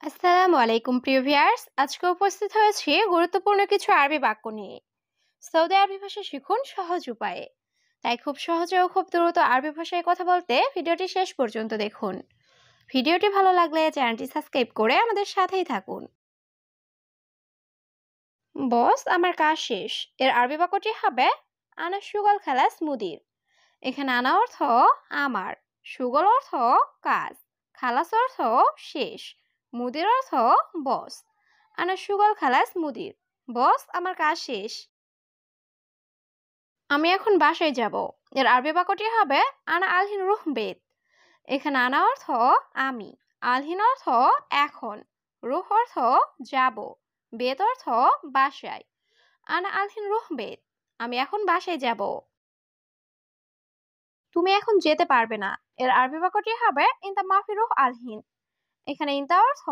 আসসালামু আলাইকুম প্রিয় ভিউয়ার্স, আজকে উপস্থিত হয়েছি গুরুত্বপূর্ণ কিছু আরবি বাক্য নিয়ে। সৌদি আরবি ভাষা শিখুন সহজ উপায়ে। তাই খুব সহজে ও খুব দ্রুত আরবি ভাষায় কথা বলতে ভিডিওটি শেষ পর্যন্ত দেখুন। ভিডিওটি ভালো লাগলে চ্যানেলটি সাবস্ক্রাইব করে আমাদের সাথেই থাকুন। বস, আমার কাজ শেষ। এর আরবি বাক্যটি হবে আনা সুগল খালাস মুদির। এখানে আনা অর্থ আমার, সুগল অর্থ কাজ, খালাস অর্থ শেষ, মুদির অর্থ বস। আনা সুগল খালাস মুদির, বস আমার কাজ শেষ। আমি এখন বাসায় যাব। এর আরবি বাক্যটি হবে আনা আলহিন রুহ বেত। এখানে আনা অর্থ আমি, আলহিন অর্থ এখন, রুহ অর্থ যাব, বেত অর্থ বাসায়। আনা আলহিন রুহ বেত, আমি এখন বাসায় যাব। তুমি এখন যেতে পারবে না। এর আরবি বাক্যটি হবে ইনতা মাফি রুহ আলহিন। এখানে ইনতা অর্থ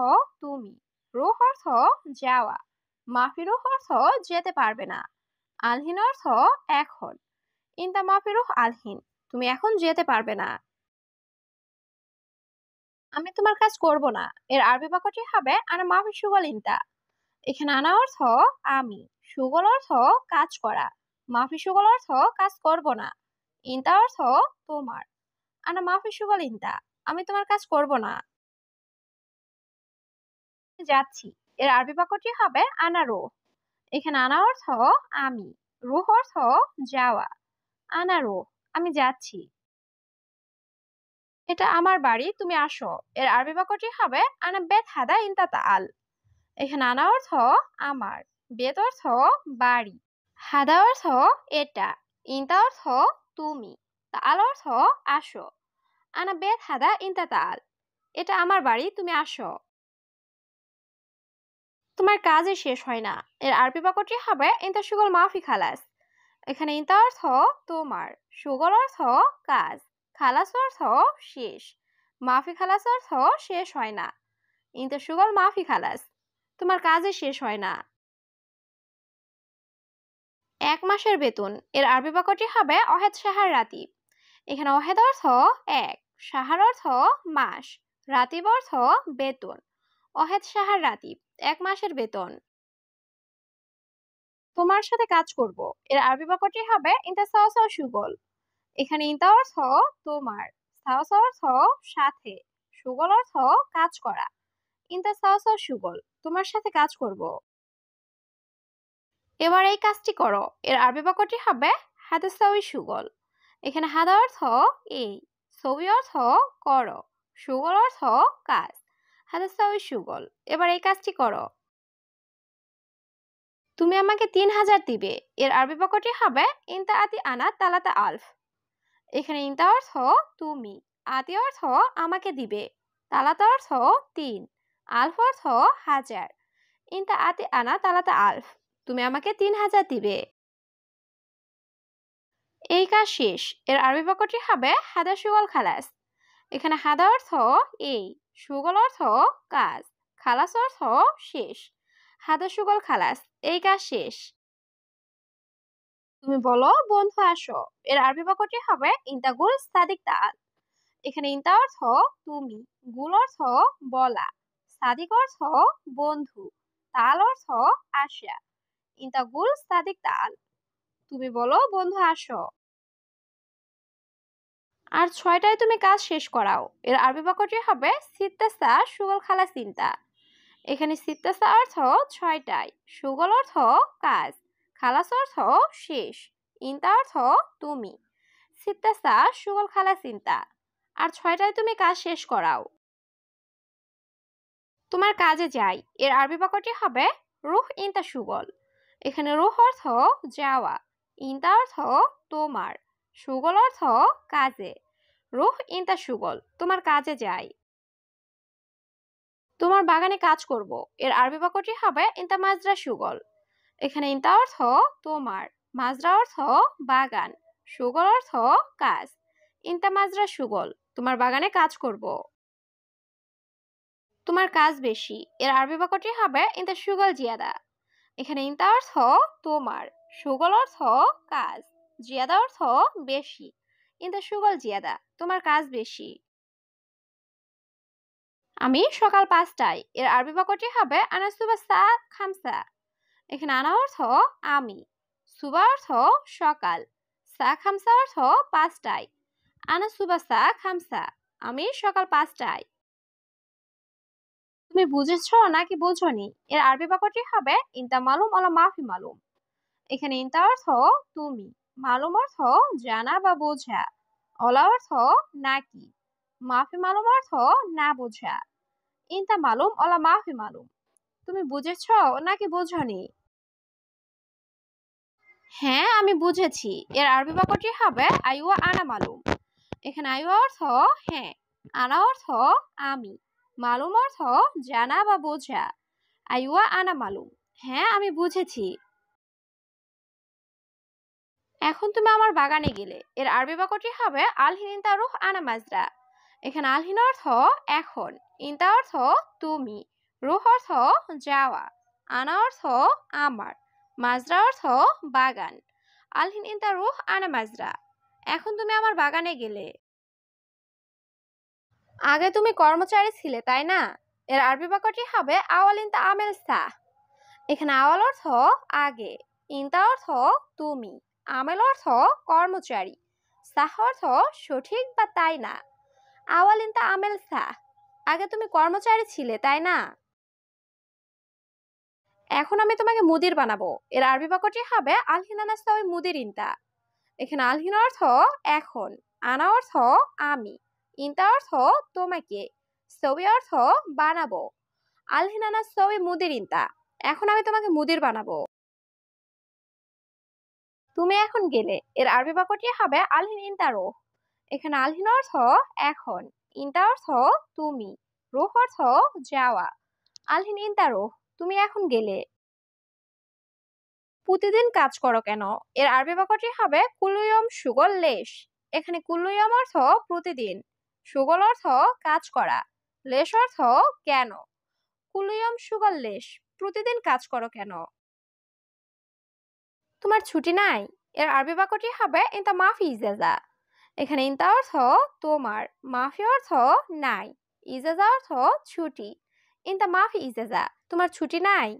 তুমি, রুহ অর্থ যাওয়া, মাফি রুহ অর্থ যেতে পারবে না, আলহিন অর্থ এখন। ইনতা মাফি রুহ আলহিন, তুমি এখন যেতে পারবে না। আমি তোমার কাজ করব না। এর আরবি বাক্যটি হবে আনা মাফি সুগল ইনতা। এখানে আনা অর্থ আমি, সুগল অর্থ কাজ করা, মাফি সুগল অর্থ কাজ করব না, ইনতা অর্থ তোমার। আনা মাফি সুগল ইনতা, আমি তোমার কাজ করব না। যাচ্ছি। এর আরবি বাক্যটি হবে আনা রুহ। এখানে আনা অর্থ আমি, রুহ অর্থ যাওয়া। আনা রুহ, আমি যাচ্ছি। এটা আমার বাড়ি, তুমি আসো। এর আরবি বাক্যটি হবে আনা বেত হাদা ইনতা তাআল। এখানে আনা অর্থ আমার, বেত অর্থ বাড়ি, হাদা অর্থ এটা, ইনতা অর্থ তুমি, তাআল অর্থ আসো। আনা বেত হাদা ইনতা তাআল, এটা আমার বাড়ি, তুমি আসো। তোমার কাজই শেষ হয় না। এর আরবি বাক্যটি হবে ইনতা সুগল মাফি খালাস। এখানে ইনতা অর্থ তোমার, সুগল অর্থ কাজ, খালাস অর্থ শেষ, মাফি খালাস অর্থ শেষ হয় না। ইনতা সুগল মাফি খালাস, তোমার কাজই শেষ হয় না। 1 মাসের বেতন। এর আরবি বাক্যটি হবে অহেদ সাহার রাতিব। এখানে অহেদ অর্থ এক, সাহার অর্থ মাস, রাতিব অর্থ বেতন। অহেদ সাহার রাতিব, 1 মাসের বেতন। তোমার সাথে কাজ করব। এর আরবি বাক্যটি হবে ইনতা সাওসাও সুগল। এখানে ইনতা অর্থ তোমার, সাওসাও অর্থ সাথে, সুগল অর্থ কাজ করা। ইনতা সাওসাও সুগল, তোমার সাথে কাজ করব। এবার এই কাজটি করো। এর আরবি বাক্যটি হবে হাদা সাউই সুগল। এখানে হাদা অর্থ এই, সউই অর্থ করো, সুগল অর্থ কাজ। হাদা সাউই সুগল, এবার এই কাজটি করো। তুমি আমাকে 3000 দিবে। এর আরবি বাক্যটি হবে ইনতা আতি আনা তালাতা আলফ। এখানে ইনতা অর্থ তুমি, আতি অর্থ আমাকে দিবে, তালাতা অর্থ 3, আলফ অর্থ হাজার। ইনতা আতি আনা তালাতা আলফ, তুমি আমাকে 3000 দিবে। এই কাজ শেষ। এর আরবি বাক্যটি হবে হাদা সুগল খালাস। এখানে হাদা অর্থ এই, সুগল অর্থ কাজ, খালাস অর্থ শেষ। হাদা সুগল খালাস, এই কাজ শেষ। তুমি বলো বন্ধু আসো। এর আরবি বাক্যটি হবে ইন্তাগুল সাদিক তাল। এখানে ইন্তা অর্থ তুমি, গুল অর্থ বলা, সাদিক অর্থ বন্ধু, তাল অর্থ আসা। ইন্তাগুল সাদিক তাল, তুমি বলো বন্ধু আসো। আর 6টায় তুমি কাজ শেষ করাও। এর আরবি বাক্যটি হবে সিত্তাসা সুগল খালা চিন্তা। এখানে সিত্তাসা অর্থ 6টায়, সুগল অর্থ কাজ, খালাস অর্থ শেষ, ইন্তা অর্থ তুমি। সিত্তাসা সুগল খালা চিন্তা, আর 6টায় তুমি কাজ শেষ করাও। তোমার কাজে যাই। এর আরবি বাক্যটি হবে রুহ ইন্তা সুগল। এখানে রুহ অর্থ যাওয়া, ইন্তা অর্থ তোমার, সুগল অর্থ কাজে। রুহ ইন্তা সুগল, তোমার কাজে যাই। তোমার বাগানে কাজ করব। এর আরবি বাক্যটি হবে ইন্তা মাজরা সুগল। এখানে ইন্তা অর্থ তোমার, মাজরা অর্থ বাগান, সুগল অর্থ কাজ। ইন্তা মাজরা সুগল, তোমার বাগানে কাজ করব। তোমার কাজ বেশি। এর আরবি বাক্যটি হবে ইন্তা সুগল জিয়াদা। এখানে ইন্তা অর্থ তোমার, সুগল অর্থ কাজ, জিয়াদা অর্থ বেশি। ইন্তা সুগল জিয়াদা, তোমার কাজ বেশি। আমি সকাল 5টায়। এর আরবি বাক্যটি হবে আনা সুবা সা খামসা। এখানে আনা অর্থ আমি, সুবা অর্থ সকাল, সা খামসা অর্থ 5টায়। আনা সুবা সা খামসা, আমি সকাল 5টায়। তুমি বুঝেছো নাকি বোঝনি? এর আরবি বাক্যটি হবে ইনতা মালুম ওলা মাফি মালুম। এখানে ইনতা অর্থ তুমি, মালুম অর্থ জানা বা বোঝা, ওলা অর্থ নাকি, মাফি মালুম অর্থ না বোঝা। ইনতা মালুম ওলা মাফি মালুম। তুমি বুঝেছো নাকি বোঝনি? হ্যাঁ, আমি বুঝেছি। এর আরবি বাক্যটি হবে আইওয়া আনা মালুম। এখানে আইওয়া অর্থ হ্যাঁ, আনা অর্থ আমি, মালুম অর্থ জানা বা বোঝা। আইওয়া আনা মালুম, হ্যাঁ আমি বুঝেছি। এখন তুমি আমার বাগানে গেলে। এর আরবি বাক্যটি হবে আলহিন ইনতা রুহ আনা মাজরা। এখানে আলহিন অর্থ এখন, ইনতা অর্থ তুমি, রুহ অর্থ যাওয়া, আনা অর্থ আমার, মাজরা অর্থ বাগান। আলহিন ইনতা রুহ আনা মাজরা, এখন তুমি আমার বাগানে গেলে। আগে তুমি কর্মচারী ছিলে তাই না? এর আরবি বাক্যটি হবে আওয়াল ইনতা আমেল সাহ। এখানে আওয়াল অর্থ আগে, ইনতা অর্থ তুমি, আমেল অর্থ কর্মচারী, সাহ অর্থ সঠিক বা তাই না। আওয়াল ইনতা আমেল সাহ, আগে তুমি কর্মচারী ছিলে তাই না? এখন আমি তোমাকে মুদির বানাবো। এর আরবি বাক্যটি হবে আলহিনা নাস্তাওই মুদির ইনতা। এখানে আলহিন অর্থ এখন, আনা অর্থ আমি, ইনতা অর্থ তোমাকে, সবি অর্থ বানাবো। আলহিনা নাস্তাওই মুদির ইনতা, এখন আমি তোমাকে মুদির বানাবো। তুমি এখন গেলে। এর আরবি বাক্যটি হবে আলহিন ইনতা রোহ। এখানে আলহিন অর্থ এখন, ইনতা অর্থ তুমি, রোহ অর্থ যাওয়া। আলহিন ইনতা রোহ, তুমি এখন গেলে। প্রতিদিন কাজ করো কেন? এর আরবি বাক্যটি হবে কুল্লুইয়ম সুগল লেশ। এখানে কুল্লুইয়ম অর্থ প্রতিদিন, সুগল অর্থ কাজ করা, লেশ অর্থ কেন। কুল্লুইয়ম সুগল লেশ, প্রতিদিন কাজ করো কেন? তোমার ছুটি নাই? এর আরবি বাক্যটি হবে ইনতা মাফি ইজাজা। এখানে ইনতা অর্থ তোমার, মাফি অর্থ নাই, ইজাজা অর্থ ছুটি। ইনতা মাফি ইজাজা, তোমার ছুটি নাই?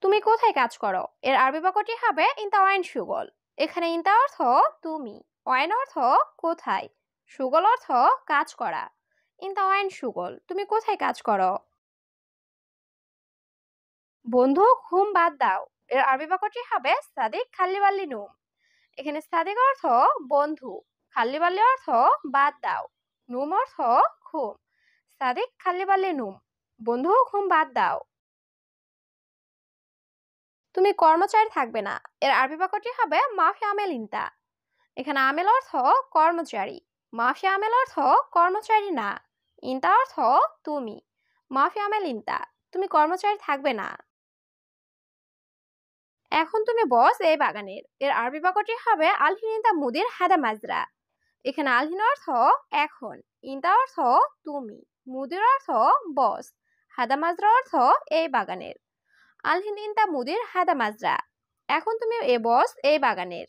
তুমি কোথায় কাজ করো? এর আরবি বাক্যটি হবে ইনতা ওয়াইন সুগল। এখানে ইনতা অর্থ তুমি, ওয়াইন অর্থ কোথায়, সুগল অর্থ কাজ করা। ইনতা ওয়াইন সুগল, তুমি কোথায় কাজ করো? বন্ধু ঘুম বাদ দাও। এর আরবি বাক্যটি হবে সাদিক খাল্লিবাল্লি নুম। এখানে সাদিক অর্থ বন্ধু, খাল্লিবাল্লি অর্থ বাদ দাও, নুম অর্থ ঘুম। সাদিক খাল্লিবাল্লি নুম, বন্ধু ঘুম বাদ দাও। তুমি কর্মচারী থাকবে না। এর আরবি বাক্যটি হবে মাফি আমেল ইনতা। এখানে আমেল অর্থ কর্মচারী, মাফি আমেল অর্থ কর্মচারী না, ইনতা অর্থ তুমি, মাফি আমেল ইনতা, তুমি কর্মচারী থাকবে না। এখন তুমি বস এই বাগানের। এর আরবি বাক্যটি হবে আলহিন ইনতা মুদির হাদা মাজরা। এখানে আলহিন অর্থ এখন, ইনতা অর্থ তুমি, মুদির অর্থ বস, হাদা মাজরা অর্থ এই বাগানের। আলহিন ইনতা মুদির হাদা মাজরা, এখন তুমি এ বস এই বাগানের।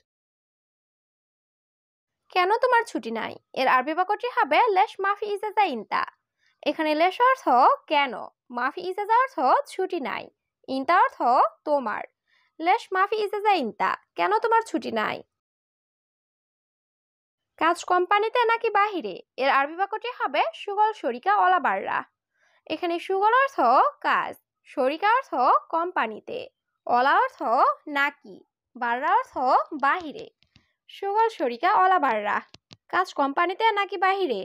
কেন তোমার ছুটি নাই? এর আরবি বাক্যটি হবে লেশ মাফি ইজাজা ইনতা। এখানে লেশ অর্থ কেন, মাফি ইজাজা অর্থ ছুটি নাই, ইনতা অর্থ তোমার। লেশ মাফি ইজাজা ইনতা, কেন তোমার ছুটি নাই? কাজ কোম্পানিতে নাকি বাহিরে? এর আরবি বাক্যটি হবে সুগল শরিকা অলা বাররা। এখানে সুগল অর্থ কাজ, শরিকা অর্থ কোম্পানিতে, অলা অর্থ নাকি, বাররা অর্থ বাহিরে। সুগল শরিকা অলা বাররা, কাজ কোম্পানিতে নাকি বাহিরে?